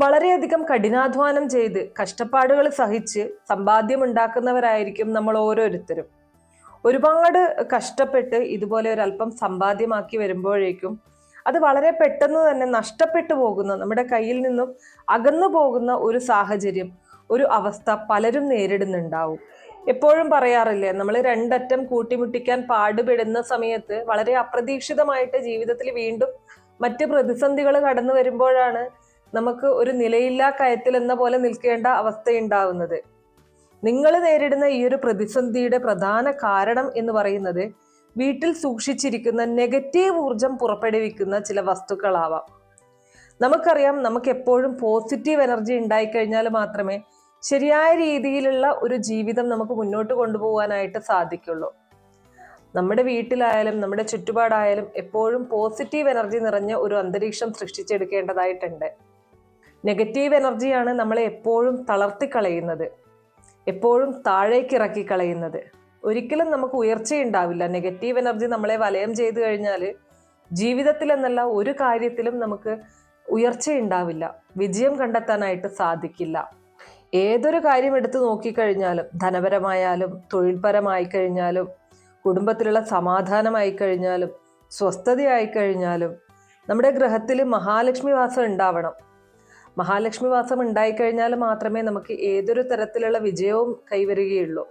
വളരെയധികം കഠിനാധ്വാനം ചെയ്ത് കഷ്ടപ്പാടുകൾ സഹിച്ച് സമ്പാദ്യം ഉണ്ടാക്കുന്നവരായിരിക്കും നമ്മൾ ഓരോരുത്തരും. ഒരുപാട് കഷ്ടപ്പെട്ട് ഇതുപോലെ ഒരല്പം സമ്പാദ്യമാക്കി വരുമ്പോഴേക്കും അത് വളരെ പെട്ടെന്ന് തന്നെ നഷ്ടപ്പെട്ടു പോകുന്ന, നമ്മുടെ കയ്യിൽ നിന്നും അകന്നു പോകുന്ന ഒരു സാഹചര്യം, ഒരു അവസ്ഥ പലരും നേരിടുന്നുണ്ടാവും. എപ്പോഴും പറയാറില്ലേ, നമ്മൾ രണ്ടറ്റം കൂട്ടിമുട്ടിക്കാൻ പാടുപെടുന്ന സമയത്ത് വളരെ അപ്രതീക്ഷിതമായിട്ട് ജീവിതത്തിൽ വീണ്ടും മറ്റ് പ്രതിസന്ധികൾ കടന്നു വരുമ്പോഴാണ് നമുക്ക് ഒരു നിലയില്ലാ കയത്തിൽ എന്ന പോലെ നിൽക്കേണ്ട അവസ്ഥയുണ്ടാവുന്നത്. നിങ്ങൾ നേരിടുന്ന ഈ ഒരു പ്രതിസന്ധിയുടെ പ്രധാന കാരണം എന്ന് പറയുന്നത് വീട്ടിൽ സൂക്ഷിച്ചിരിക്കുന്ന നെഗറ്റീവ് ഊർജം പുറപ്പെടുവിക്കുന്ന ചില വസ്തുക്കളാവാം. നമുക്കറിയാം, നമുക്ക് എപ്പോഴും പോസിറ്റീവ് എനർജി ഉണ്ടായിക്കഴിഞ്ഞാൽ മാത്രമേ ശരിയായ രീതിയിലുള്ള ഒരു ജീവിതം നമുക്ക് മുന്നോട്ട് കൊണ്ടുപോകാനായിട്ട് സാധിക്കുള്ളൂ. നമ്മുടെ വീട്ടിലായാലും നമ്മുടെ ചുറ്റുപാടായാലും എപ്പോഴും പോസിറ്റീവ് എനർജി നിറഞ്ഞ ഒരു അന്തരീക്ഷം സൃഷ്ടിച്ചെടുക്കേണ്ടതായിട്ടുണ്ട്. നെഗറ്റീവ് എനർജിയാണ് നമ്മളെ എപ്പോഴും തളർത്തിക്കളയുന്നത്, എപ്പോഴും താഴേക്ക് ഇറക്കി കളയുന്നത്. ഒരിക്കലും നമുക്ക് ഉയർച്ചയുണ്ടാവില്ല. നെഗറ്റീവ് എനർജി നമ്മളെ വലയം ചെയ്തു കഴിഞ്ഞാൽ ജീവിതത്തിൽ എന്നല്ല ഒരു കാര്യത്തിലും നമുക്ക് ഉയർച്ചയുണ്ടാവില്ല, വിജയം കണ്ടെത്താനായിട്ട് സാധിക്കില്ല. ഏതൊരു കാര്യം എടുത്തു നോക്കിക്കഴിഞ്ഞാലും, ധനപരമായാലും തൊഴിൽപരമായി കഴിഞ്ഞാലും കുടുംബത്തിലുള്ള സമാധാനമായി കഴിഞ്ഞാലും സ്വസ്ഥതയായി കഴിഞ്ഞാലും നമ്മുടെ ഗ്രഹത്തിൽ മഹാലക്ഷ്മി വാസം ഉണ്ടാവണം. മഹാലക്ഷ്മി വാസം ഉണ്ടായിക്കഴിഞ്ഞാൽ മാത്രമേ നമുക്ക് ഏതൊരു തരത്തിലുള്ള വിജയവും കൈവരികയുള്ളൂ.